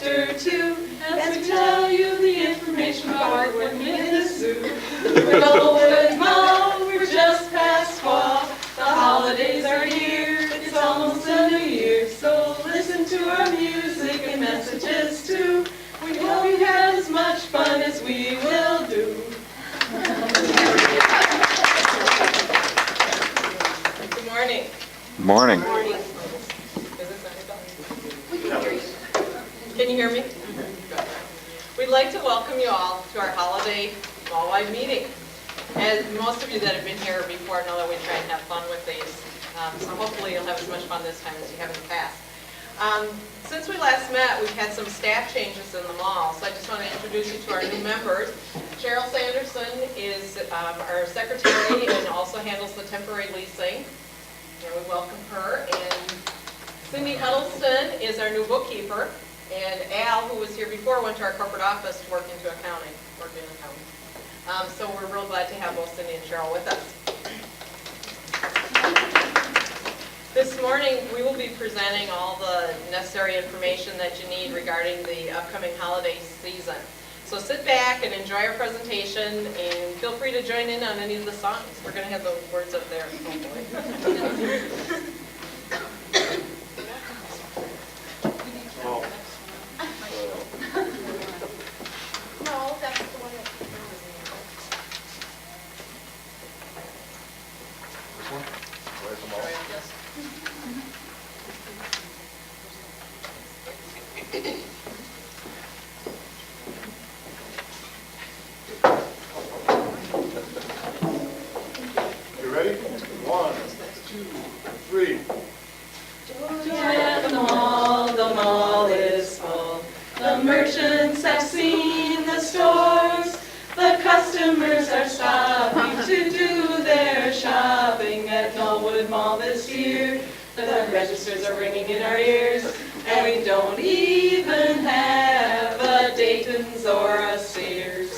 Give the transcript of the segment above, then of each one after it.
Chapter 2, as we tell you the information about working in the zoo. We're Knollwood Mall, we're just past fall. The holidays are here, it's almost a new year. So listen to our music and messages too. We hope you have as much fun as we will do. Good morning. Morning. Good morning. Can you hear me? Good. We'd like to welcome you all to our holiday Mallwide meeting. As most of you that have been here before know that we try and have fun with these, so hopefully you'll have as much fun this time as you have in the past. Since we last met, we've had some staff changes in the mall, so I just want to introduce you to our new members. Cheryl Sanderson is our secretary and also handles the temporary leasing. And we welcome her. And Cindy Huddleston is our new bookkeeper. And Al, who was here before, went to our corporate office to work into accounting, worked in accounting. So we're real glad to have both Cindy and Cheryl with us. This morning, we will be presenting all the necessary information that you need regarding the upcoming holiday season. So sit back and enjoy our presentation, and feel free to join in on any of the songs. We're going to have the words up there, hopefully. No, that's the one that... This one? Where's the You ready? 1, 2, 3. At the mall is full. The merchants have seen the stores. The customers are stopping to do their shopping at Knollwood Mall this year. The registers are ringing in our ears, and we don't even have a Dayton's or a Sears.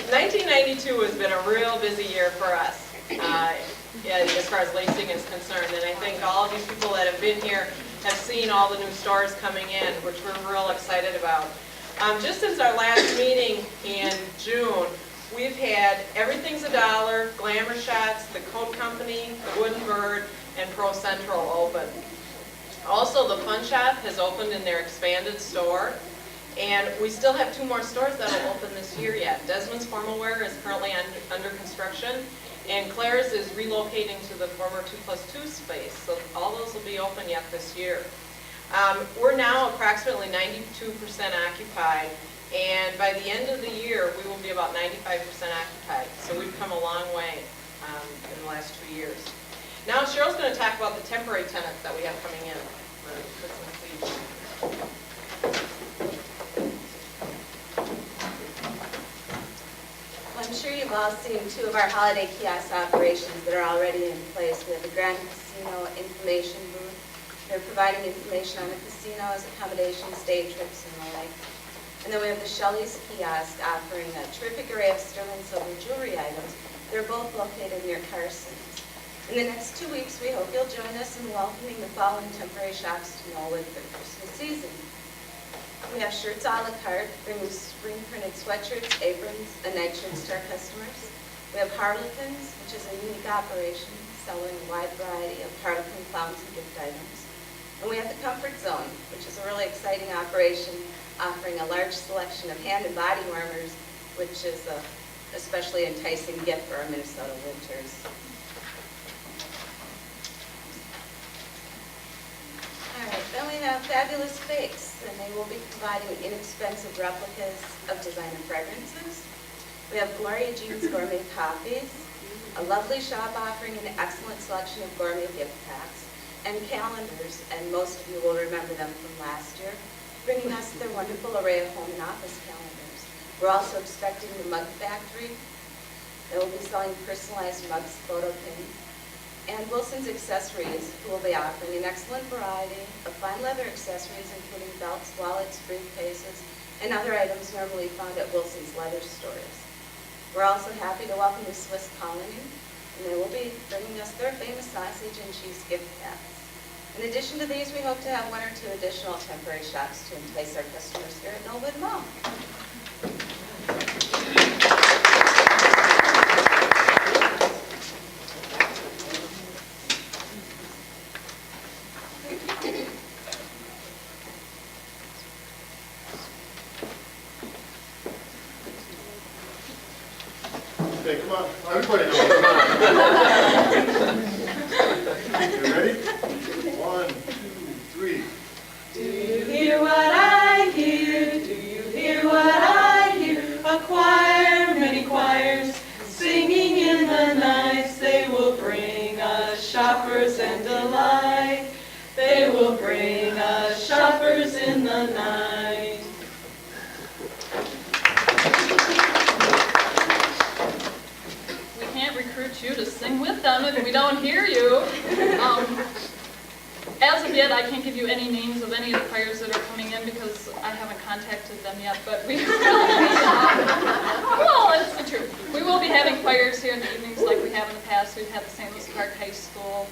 1992 has been a real busy year for us as far as leasing is concerned, and I think all of these people that have been here have seen all the new stores coming in, which we're real excited about. Just since our last meeting in June, we've had Everything's a Dollar, Glamour Shots, the Coat Company, the Wooden Bird, and Pro Central open. Also, the Fun Shop has opened in their expanded store. And we still have 2 more stores that will open this year yet. Desmond's Formal Wear is currently under construction, and Claire's is relocating to the former 2+2 space. So all those will be open yet this year. We're now approximately 92% occupied, and by the end of the year, we will be about 95% occupied. So we've come a long way in the last 2 years. Now Cheryl's going to talk about the temporary tenants that we have coming in for Christmas Eve. I'm sure you've all seen 2 of our holiday kiosk operations that are already in place. We have the Grand Casino Information Booth. They're providing information on the casinos, accommodations, day trips, and the like. And then we have the Shelley's Kiosk offering a terrific array of sterling silver jewelry items. They're both located near Carson's. In the next 2 weeks, we hope you'll join us in welcoming the following temporary shops to Knollwood for the Christmas season. We have shirts a la carte, bringing spring printed sweatshirts, aprons, and nightshirts to our customers. We have Harlequins, which is a unique operation, selling a wide variety of Harlequin clowns and gift items. And we have the Comfort Zone, which is a really exciting operation, offering a large selection of hand and body warmers, which is a especially enticing gift for our Minnesota winters. All right, then we have Fabulous Fakes, and they will be providing inexpensive replicas of designer fragrances. We have Gloria Jean's Gourmet Coffees, a lovely shop offering an excellent selection of gourmet gift packs, and calendars, and most of you will remember them from last year, bringing us their wonderful array of home and office calendars. We're also expecting the Mug Factory. They will be selling personalized mugs, photo pins, and Wilson's Accessories, who will be offering an excellent variety of fine leather accessories, including belts, wallets, briefcases, and other items normally found at Wilson's leather stores. We're also happy to welcome the Swiss Colony. and they will be bringing us their famous sausage and cheese gift packs. In addition to these, we hope to have 1 or 2 additional temporary shops to entice our customers here at Knollwood Mall. Okay, come on, everybody knows, come on. You ready? 1, 2, 3. Do you hear what I hear? Do you hear what I hear? A choir, many choirs, singing in the nights. They will bring us shoppers and delight. They will bring us shoppers in the night. We can't recruit you to sing with them if we don't hear you. As of yet, I can't give you any names of any of the choirs that are coming in because I haven't contacted them yet, but we will be, well, it's the truth. We will be having choirs here in the evenings like we have in the past. We've had the St. Louis Park High School.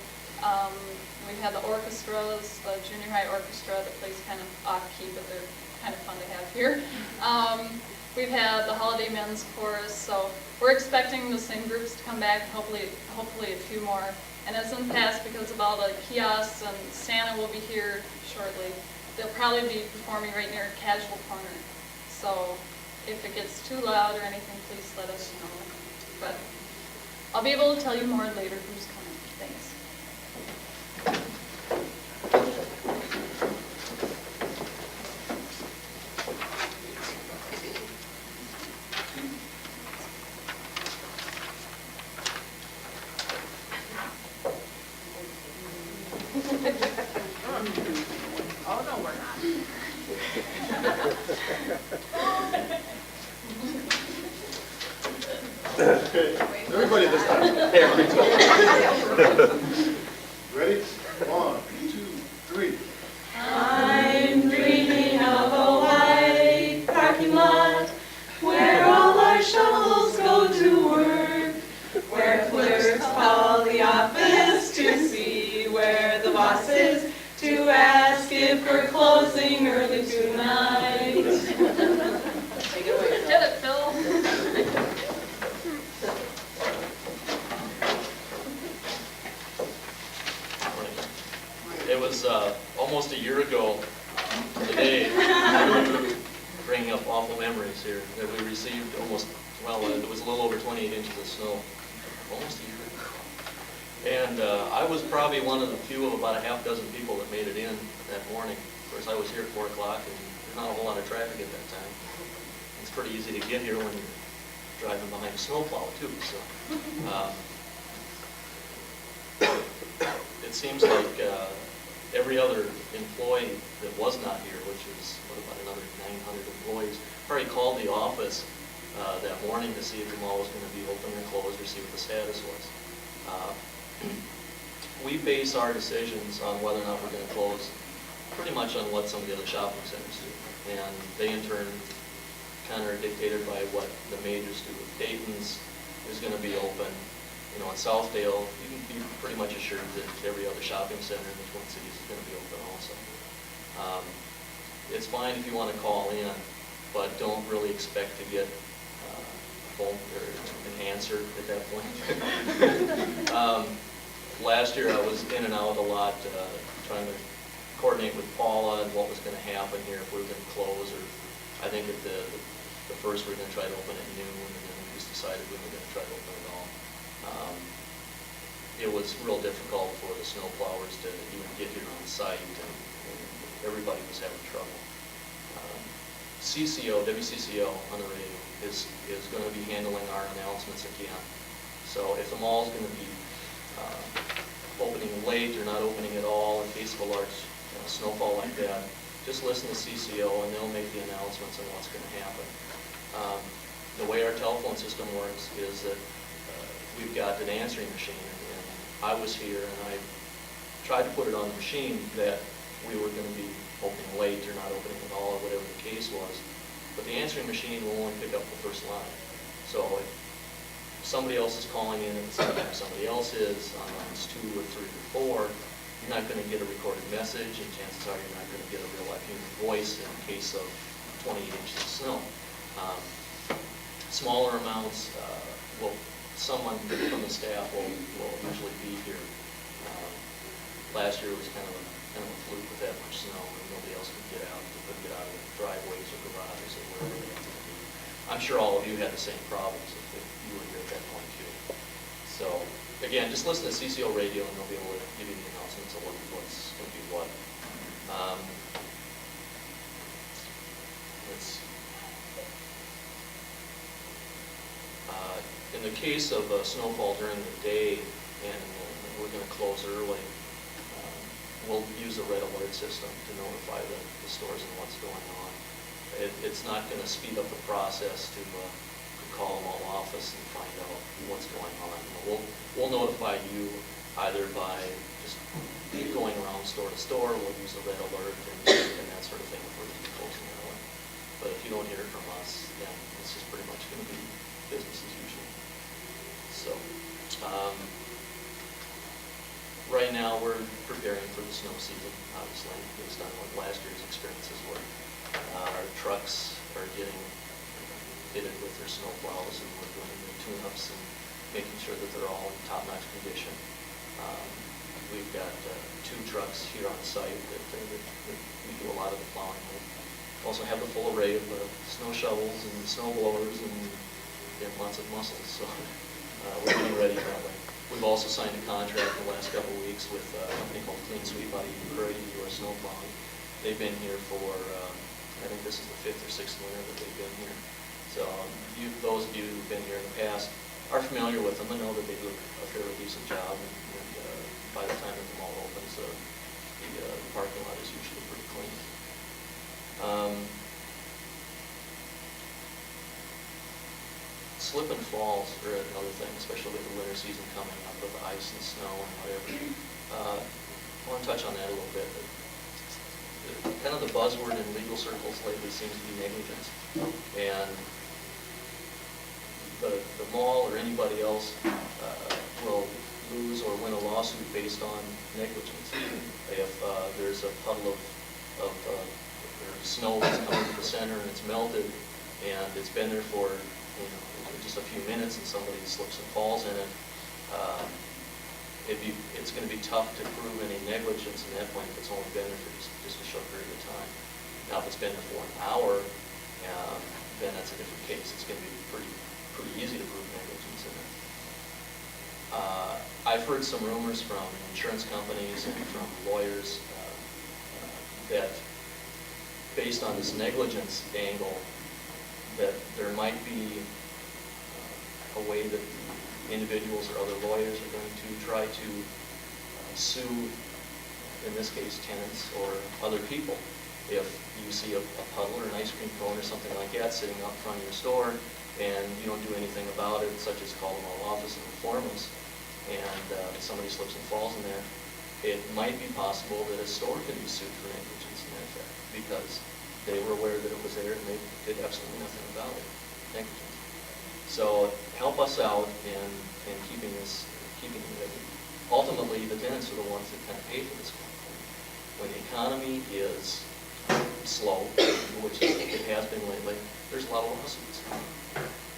We've had the orchestras, the junior high orchestra that plays kind of off-key, but they're kind of fun to have here. We've had the Holiday Men's Chorus, so we're expecting the same groups to come back, hopefully a few more. And as in the past, because of all the kiosks and Santa will be here shortly, they'll probably be performing right near Casual Corner. So if it gets too loud or anything, please let us know. But I'll be able to tell you more later who's coming. Thanks. Oh, no, we're not. Okay, everybody this time. Ready? 1, 2, 3. I'm dreaming of a white parking lot where all our shuttles go to work, where clerks call the office to see where the boss is, to ask if we're closing early tonight. Take it away. Hit it, Phil. It was almost a year ago today, bringing up awful memories here, that we received almost, well, it was a little over 28 inches of snow, almost a year ago. And I was probably one of the few of about a half dozen people that made it in that morning. Of course, I was here at 4 o'clock, and there's not a whole lot of traffic at that time. It's pretty easy to get here when you're driving behind a snowplow, too, so. It seems like every other employee that was not here, which is about another 900 employees, probably called the office that morning to see if the mall was going to be open or closed or see what the status was. We base our decisions on whether or not we're going to close pretty much on what some of the other shopping centers do. And they in turn kind of are dictated by what the majors do. If Dayton's is going to be open, you know, in Southdale, you can be pretty much assured that every other shopping center in the Twin Cities is going to be open also. It's fine if you want to call in, but don't really expect to get a phone or an answer at that point. Last year I was in and out a lot trying to coordinate with Paula and what was going to happen here, if we were going to close, or I think at the first we were going to try to open at noon, and then we just decided we were going to try to open at all. It was real difficult for the snow plowers to even get here on site, and everybody was having trouble. WCCO on the radio is going to be handling our announcements again. So if the mall's going to be opening late or not opening at all in case of a large snowfall like that, just listen to CCO and they'll make the announcements on what's going to happen. The way our telephone system works is that we've got an answering machine, and I was here and I tried to put it on the machine that we were going to be opening late or not opening at all, or whatever the case was. But the answering machine will only pick up the first line. So if somebody else is calling in at the same time somebody else is, on lines 2 or 3 or 4, you're not going to get a recorded message, and chances are you're not going to get a real life human voice in the case of 28 inches of snow. Smaller amounts, someone from the staff will usually be here. Last year was kind of a fluke with that much snow, and nobody else could get out. They couldn't get out of the driveways or garages or wherever they had to be. I'm sure all of you had the same problems if you were here at that point too. So again, just listen to CCO radio, and they'll be able to give you the announcements of what's going to be what. Let's see. In the case of snowfall during the day, and we're going to close early, we'll use a red alert system to notify the stores and what's going on. It's not going to speed up the process to call them all office and find out what's going on. We'll notify you either by just going around store to store. We'll use a red alert and that sort of thing if we're going to be closing early. But if you don't hear from us, then it's just pretty much going to be business as usual. So, right now we're preparing for the snow season, obviously, based on what last year's experiences were. Our trucks are getting fitted with their snow plows, and we're doing the tune-ups and making sure that they're all in top-notch condition. We've got 2 trucks here on site that we do a lot of the plowing with. Also have the full array of snow shovels and snow blowers and lots of muscles, so we're getting ready that way. We've also signed a contract in the last couple of weeks with a company called Clean Sweep out of Ukraine to do our snow plowing. They've been here for, I think this is the 5th or 6th winter that they've been here. So those of you who've been here in the past are familiar with them and know that they do a fairly decent job. And by the time that the mall opens, the parking lot is usually pretty clean. Slip and falls are another thing, especially with the winter season coming up with ice and snow and whatever. I want to touch on that a little bit. Kind of the buzzword in legal circles lately seems to be negligence. And the mall or anybody else will lose or win a lawsuit based on negligence. If there's a puddle of snow that's coming to the center and it's melted and it's been there for just a few minutes and somebody slips and falls in it, it's going to be tough to prove any negligence in that point if it's only been there for just a short period of time. Now, if it's been there for an hour, then that's a different case. It's going to be pretty easy to prove negligence in it. I've heard some rumors from insurance companies and from lawyers that based on this negligence angle, that there might be a way that individuals or other lawyers are going to try to sue, in this case, tenants or other people. If you see a puddle or an ice cream cone or something like that sitting out front of your store and you don't do anything about it, such as call them all office and inform us, and somebody slips and falls in there, it might be possible that a store can be sued for negligence in that fact because they were aware that it was there and they did absolutely nothing about it. Negligence. So help us out in keeping it. Ultimately, the tenants are the ones that kind of pay for this. When the economy is slow, which it has been lately, there's a lot of lawsuits.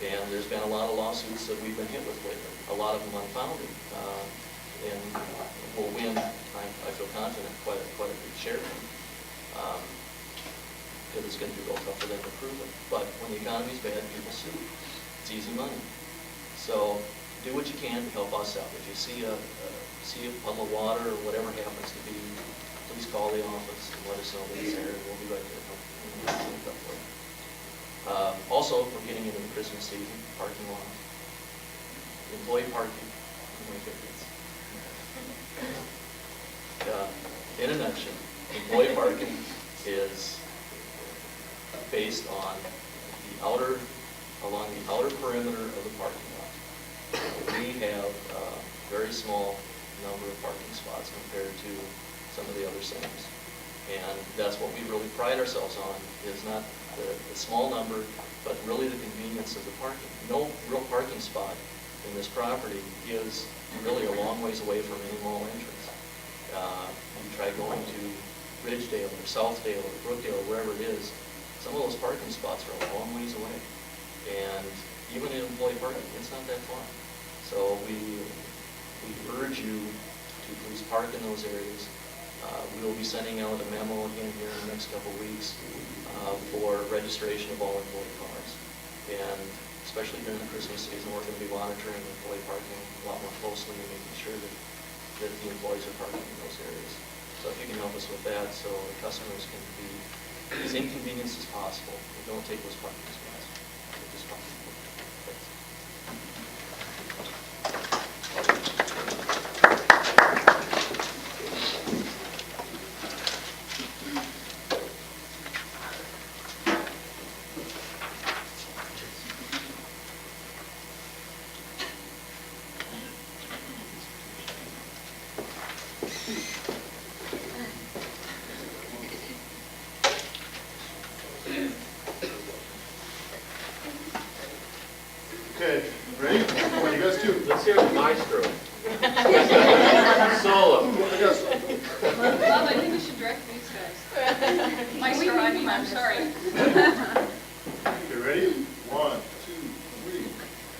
And there's been a lot of lawsuits that we've been hit with lately, a lot of them unfounded. And we'll win, I feel confident, quite a big share of them. Because it's going to be real tough for them to prove it. But when the economy's bad, people sue. It's easy money. So do what you can to help us out. If you see a puddle of water or whatever happens to be, please call the office and let us know that it's there, and we'll be right there to help clean it up for you. Also, we're getting into the Christmas season, parking lot. Employee parking, my favorites. In a nutshell, employee parking is based on along the outer perimeter of the parking lot. We have a very small number of parking spots compared to some of the other centers. And that's what we really pride ourselves on, is not the small number, but really the convenience of the parking. No real parking spot in this property is really a long ways away from any mall entrance. You try going to Ridgedale or Southdale or Brookdale or wherever it is, some of those parking spots are a long ways away. And even in employee parking, it's not that far. So we urge you to please park in those areas. We will be sending out a memo again here in the next couple of weeks for registration of all employee cars. And especially during the Christmas season, we're going to be monitoring employee parking a lot more closely and making sure that the employees are parking in those areas. So if you can help us with that, so the customers can be as inconvenienced as possible. We don't take those parking spots. Make this possible. Thanks. Okay, ready? Come on, you guys too. Let's hear the maestro. Solo. I guess. Bob, I think we should direct these guys. Maestro, I mean, I'm sorry. Okay, ready? 1, 2,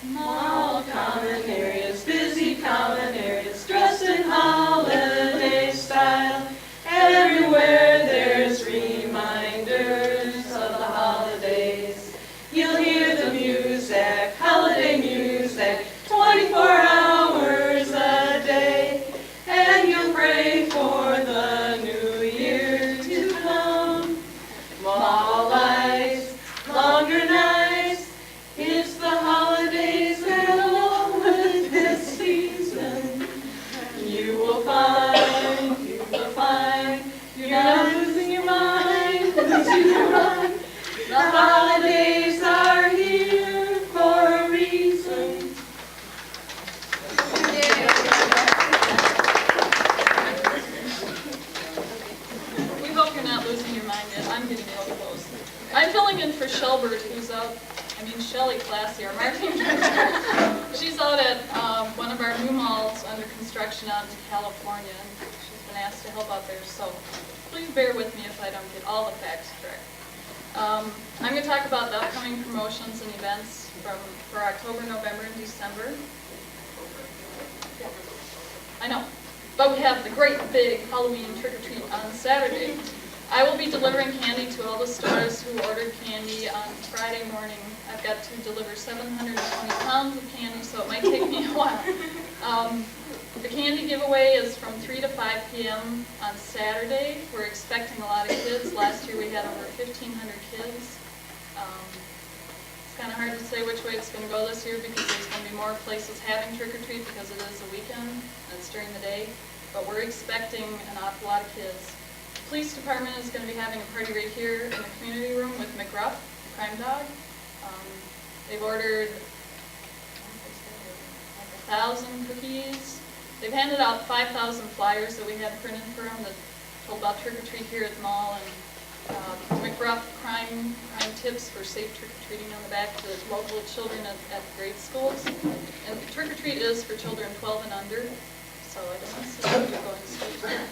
3. Mall common areas, busy common areas, dressed in holiday style. Everywhere there's reminders of the holidays. You'll hear the music, holiday music, 24 hours a day. And you'll pray for the new year to come. Mall lights, longer nights, it's the holidays and along with this season. You will find, you're not losing your mind, losing your mind. The holidays are here for a reason. We hope you're not losing your mind yet. I'm getting real close. I'm filling in for Shelbert, who's out, Shelley Classy, our marketing director. She's out at one of our new malls under construction out in California, and she's been asked to help out there, so please bear with me if I don't get all the facts correct. I'm going to talk about the upcoming promotions and events for October, November, and December. Yeah, I know. But we have the great big Halloween trick-or-treat on Saturday. I will be delivering candy to all the stores who ordered candy on Friday morning. I've got to deliver 720 pounds of candy, so it might take me a while. The candy giveaway is from 3 to 5 p.m. on Saturday. We're expecting a lot of kids. Last year we had over 1,500 kids. It's kind of hard to say which way it's going to go this year because there's going to be more places having trick-or-treat because it is a weekend and it's during the day. But we're expecting an awful lot of kids. The police department is going to be having a party right here in the community room with McGruff, the crime dog. They've ordered like 1,000 cookies. They've handed out 5,000 flyers that we had printed for them that told about trick-or-treat here at the mall, and McGruff crime tips for safe trick-or-treating on the back to local children at grade schools. And trick-or-treat is for children 12 and under, so I don't see if you're going straight.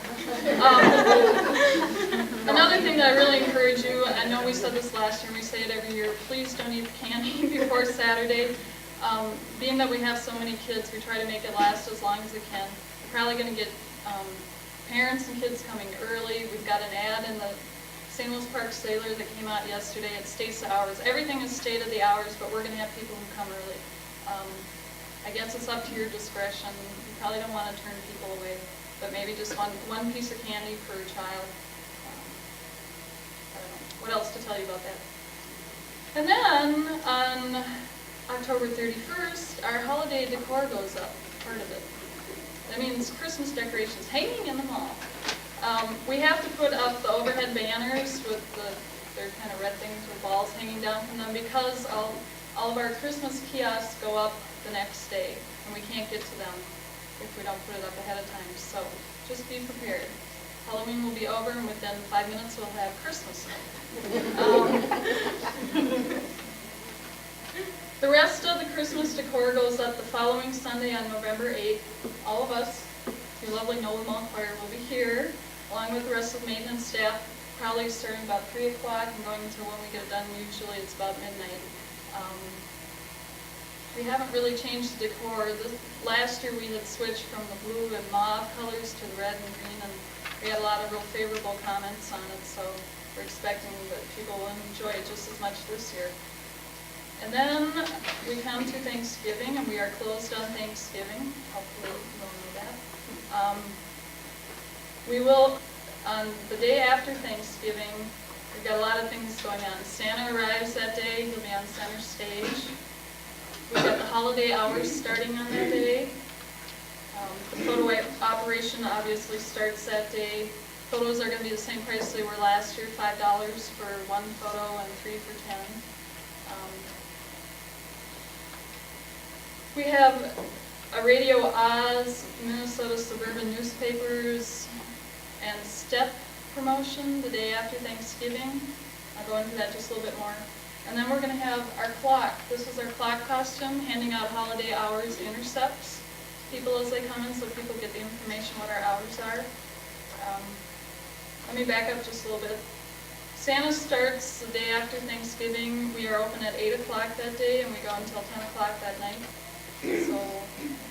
Another thing that I really encourage you, I know we said this last year and we say it every year, please don't eat the candy before Saturday. Being that we have so many kids, we try to make it last as long as it can. We're probably going to get parents and kids coming early. We've got an ad in the St. Louis Park Sailor that came out yesterday. It states the hours. Everything is stated the hours, but we're going to have people who come early. I guess it's up to your discretion. You probably don't want to turn people away, but maybe just one piece of candy per child. I don't know. What else to tell you about that? And then on October 31st, our holiday decor goes up, part of it. That means Christmas decorations hanging in the mall. We have to put up the overhead banners with they're kind of red things with balls hanging down from them because all of our Christmas kiosks go up the next day, and we can't get to them if we don't put it up ahead of time. So just be prepared. Halloween will be over, and within 5 minutes we'll have Christmas. The rest of the Christmas decor goes up the following Sunday on November 8th. All of us, your lovely Knollwood Mall Choir, will be here, along with the rest of the maintenance staff, probably starting about 3 o'clock and going until when we get done. Usually it's about midnight. We haven't really changed the decor. Last year we had switched from the blue and mauve colors to the red and green, and we had a lot of real favorable comments on it, so we're expecting that people will enjoy it just as much this year. And then we come to Thanksgiving, and we are closed on Thanksgiving. Hopefully you all know that. We will, on the day after Thanksgiving, we've got a lot of things going on. Santa arrives that day. He'll be on center stage. We've got the holiday hours starting on that day. The photo operation obviously starts that day. Photos are going to be the same price they were last year, $5 for one photo and 3 for 10. We have a Radio Oz, Minnesota Suburban Newspapers, and STEP promotion the day after Thanksgiving. I'll go into that just a little bit more. And then we're going to have our clock. This is our clock costume, handing out holiday hours intercepts to people as they come in so people get the information what our hours are. Let me back up just a little bit. Santa starts the day after Thanksgiving. We are open at 8 o'clock that day, and we go until 10 o'clock that night. So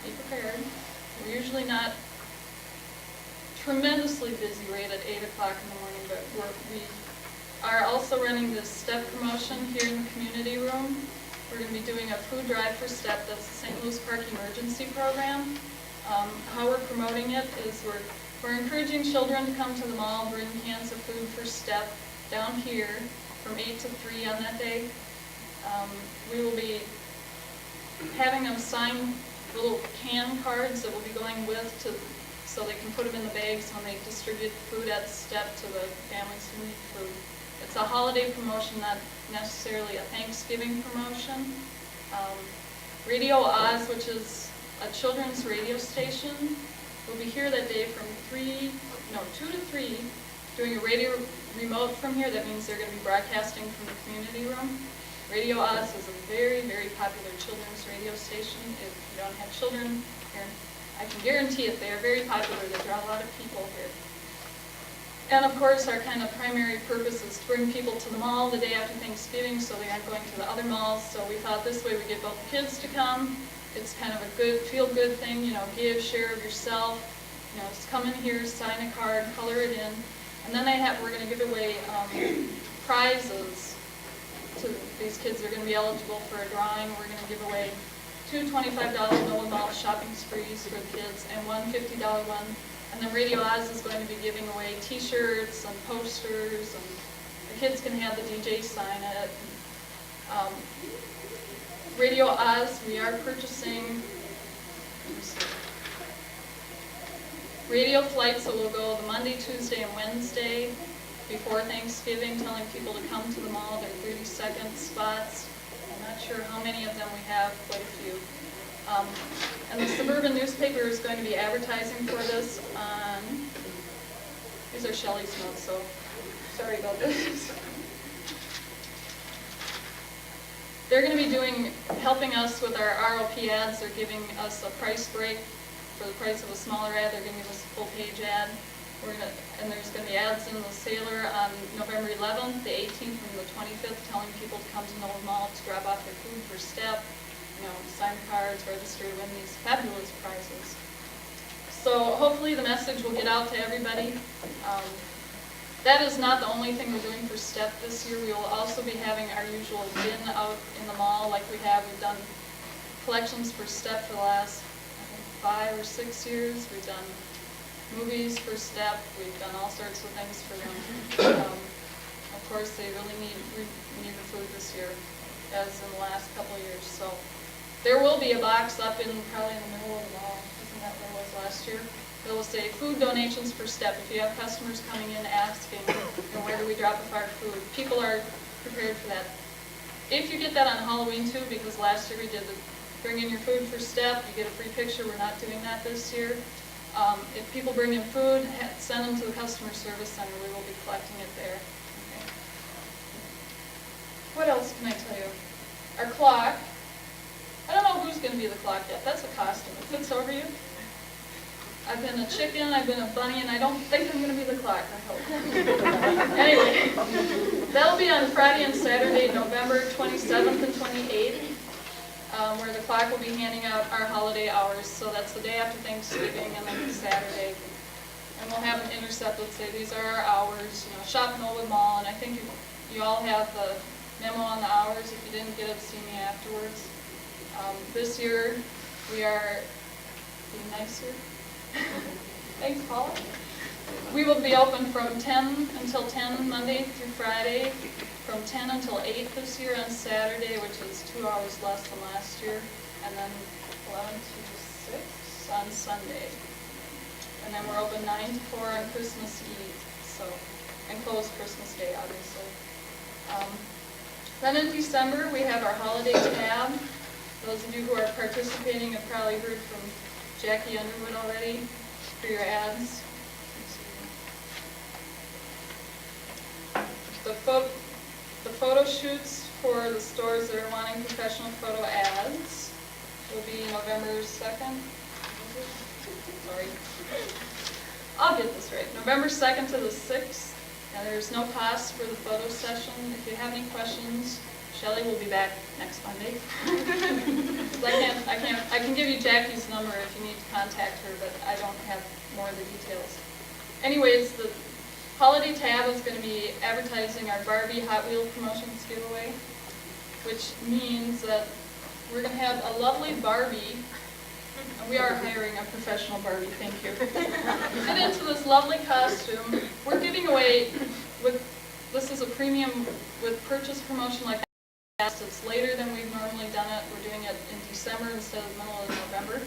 be prepared. We're usually not tremendously busy right at 8 o'clock in the morning, but we are also running this STEP promotion here in the community room. We're going to be doing a food drive for STEP. That's the St. Louis Park Emergency Program. How we're promoting it is we're encouraging children to come to the mall, bring cans of food for STEP down here from 8 to 3 on that day. We will be having them sign little can cards that will be going with so they can put them in the bags when they distribute food at STEP to the families who need food. It's a holiday promotion, not necessarily a Thanksgiving promotion. Radio Oz, which is a children's radio station, will be here that day from 2 to 3, doing a radio remote from here. That means they're going to be broadcasting from the community room. Radio Oz is a very, very popular children's radio station. If you don't have children here, I can guarantee it, they are very popular. They draw a lot of people here. And of course, our kind of primary purpose is to bring people to the mall the day after Thanksgiving so they aren't going to the other malls. So we thought this way we get both the kids to come. It's kind of a good, feel-good thing, give, share of yourself. Just come in here, sign a card, color it in. And then we're going to give away prizes to these kids. They're going to be eligible for a drawing. We're going to give away 2 $25 Knollwood Mall shopping sprees for the kids and one $50 one. And then Radio Oz is going to be giving away T-shirts and posters, and the kids can have the DJ sign it. Radio Oz, we are purchasing radio flights that will go the Monday, Tuesday, and Wednesday before Thanksgiving, telling people to come to the mall. They're 30-second spots. I'm not sure how many of them we have, quite a few. And the Suburban Newspaper is going to be advertising for this on, these are Shelley's notes, so sorry about this. They're going to be helping us with our ROP ads. They're giving us a price break for the price of a smaller ad. They're going to give us a full-page ad. And there's going to be ads in the Sailor on November 11th, the 18th, and the 25th, telling people to come to Knollwood Mall to drop off their food for STEP, sign cards, register to win these fabulous prizes. So hopefully the message will get out to everybody. That is not the only thing we're doing for STEP this year. We will also be having our usual bin out in the mall like we have. We've done collections for STEP for the last, I think, 5 or 6 years. We've done movies for STEP. We've done all sorts of things for them. Of course, they really need the food this year, as in the last couple of years. So there will be a box up probably in the middle of the mall. Isn't that what it was last year? It will say food donations for STEP. If you have customers coming in asking, where do we drop off our food? People are prepared for that. If you get that on Halloween too, because last year we did bring in your food for STEP, you get a free picture. We're not doing that this year. If people bring in food, send them to the customer service center. We will be collecting it there. Okay. What else can I tell you? Our clock. I don't know who's gonna be the clock yet. That's a costume. It fits over you. I've been a chicken, I've been a bunny, and I don't think I'm gonna be the clock, I hope. Anyway, that'll be on Friday and Saturday, November 27th and 28th, where the clock will be handing out our holiday hours. So that's the day after Thanksgiving and then Saturday. And we'll have an intercept that say these are our hours, you know, shop Knollwood Mall, and I think you all have the memo on the hours. If you didn't get it, see me afterwards. This year, we are being nicer. Thanks, Paula. We will be open from 10 until 10 Monday through Friday, from 10 until 8 this year on Saturday, which is 2 hours less than last year, and then 11 to 6 on Sunday. And then we're open 9 to 4 on Christmas Eve, so, and closed Christmas Day, obviously. Then in December, we have our holiday tab. Those of you who are participating have probably heard from Jackie Underwood already for your ads. The photo shoots for the stores that are wanting professional photo ads will be November 2nd. Sorry. I'll get this right. November 2nd to the 6th. Now, there's no cost for the photo session. If you have any questions, Shelley will be back next Monday. I can give you Jackie's number if you need to contact her, but I don't have more of the details. Anyways, the holiday tab is going to be advertising our Barbie Hot Wheels promotions giveaway, which means that we're going to have a lovely Barbie, and we are hiring a professional Barbie, thank you, get into this lovely costume. We're giving away, this is a premium with purchase promotion like it's later than we've normally done it. We're doing it in December instead of the middle of November.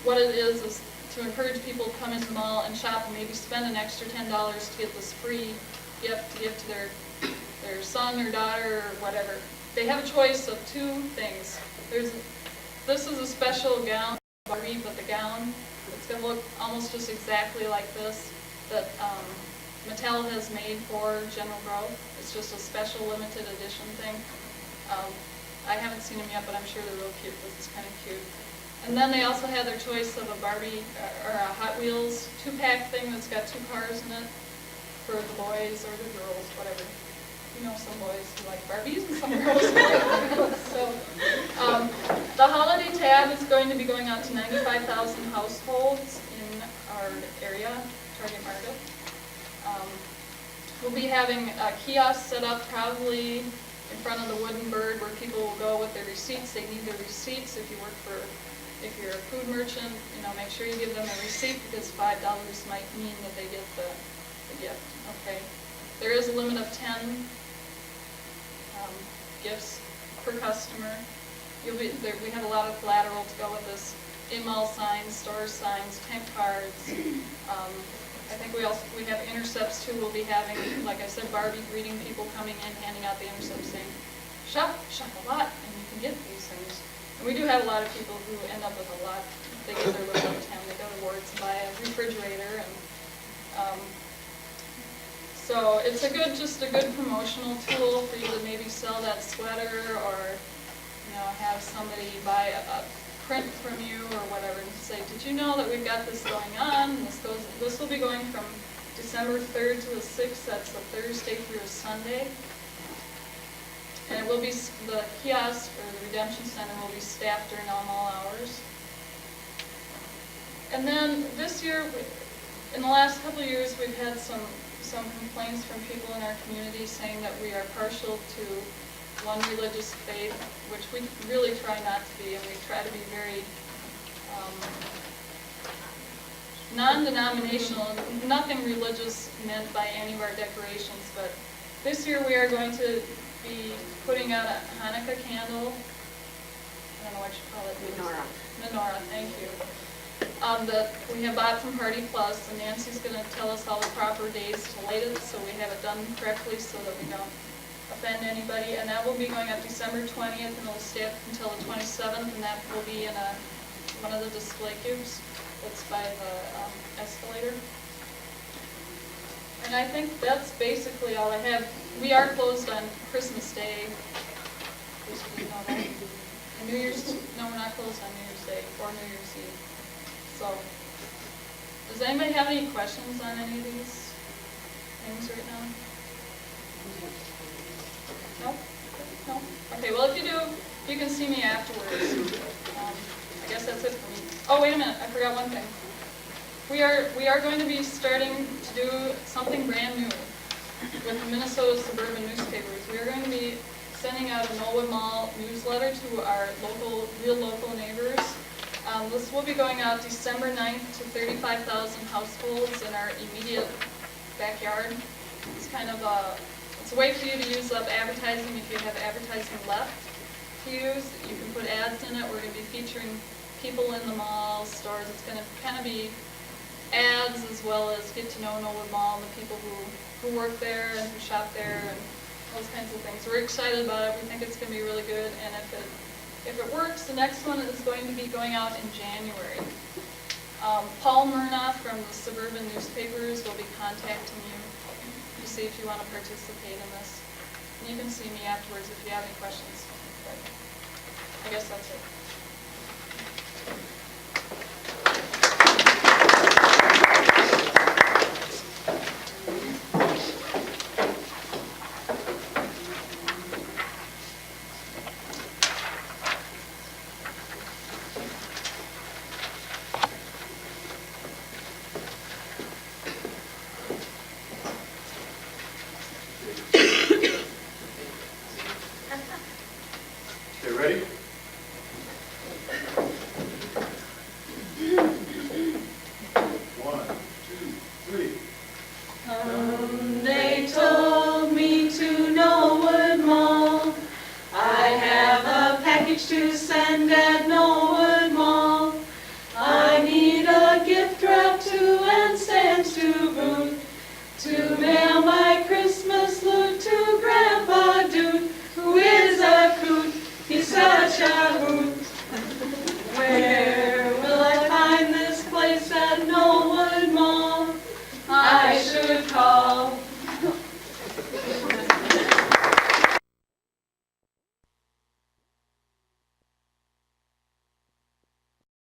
What it is to encourage people to come into the mall and shop and maybe spend an extra $10 to get this free gift to give to their son or daughter or whatever. They have a choice of two things. This is a special gown, Barbie, but the gown, it's going to look almost just exactly like this that Mattel has made for General Growth. It's just a special limited edition thing. I haven't seen them yet, but I'm sure they're real cute. This is kind of cute. And then they also have their choice of a Barbie or a Hot Wheels 2-pack thing that's got 2 cars in it for the boys or the girls, whatever. You know, some boys who like Barbies and some girls who like Barbies. So the holiday tab is going to be going out to 95,000 households in our area, target market. We'll be having a kiosk set up probably in front of the wooden bird where people will go with their receipts. They need their receipts. If you're a food merchant, you know, make sure you give them a receipt because $5 might mean that they get the gift. Okay. There is a limit of 10 gifts per customer. We have a lot of collateral to go with this. In-mall signs, store signs, tent cards. I think we have intercepts too. We'll be having, like I said, Barbie greeting people coming in, handing out the intercepts saying, shop a lot, and you can get these things. And we do have a lot of people who end up with a lot. They get their little time. They go to Wards and buy a refrigerator, and so it's just a good promotional tool for you to maybe sell that sweater, or have somebody buy a print from you or whatever, and say, did you know that we've got this going on? And this will be going from December 3rd to the 6th. That's a Thursday through a Sunday. And it will be, the kiosk or the redemption center will be staffed during all mall hours. And then this year, in the last couple of years, we've had some complaints from people in our community saying that we are partial to one religious faith, which we really try not to be, and we try to be very non-denominational, nothing religious meant by any of our decorations, but this year we are going to be putting out a Hanukkah candle. I don't know what you call it. Menorah, thank you. That we have bought from Hardy Plus, and Nancy's going to tell us all the proper days to light it, so we have it done correctly so that we don't offend anybody. And that will be going up December 20th, and it'll stay up until the 27th, and that will be in one of the display cubes that's by the escalator. And I think that's basically all I have. We are closed on Christmas Day. In case you didn't know that. And New Year's, no, we're not closed on New Year's Day or New Year's Eve. So, does anybody have any questions on any of these things right now? No? No? Okay, well, if you do, you can see me afterwards. I guess that's it for me. Oh, wait a minute, I forgot one thing. We are going to be starting to do something brand new with the Minnesota Suburban newspapers. We are going to be sending out a Knollwood Mall newsletter to our real local neighbors. This will be going out December 9th to 35,000 households in our immediate backyard. It's kind of it's a way for you to use up advertising if you have advertising left to use. You can put ads in it. We're going to be featuring people in the mall, stores. It's going to kind of be ads as well as get to know Knollwood Mall and the people who work there and who shop there and those kinds of things. We're excited about it. We think it's going to be really good, and if it works, the next one is going to be going out in January. Paul Murnoff from the Suburban newspapers will be contacting you to see if you want to participate in this. And you can see me afterwards if you have any questions. But I guess that's it.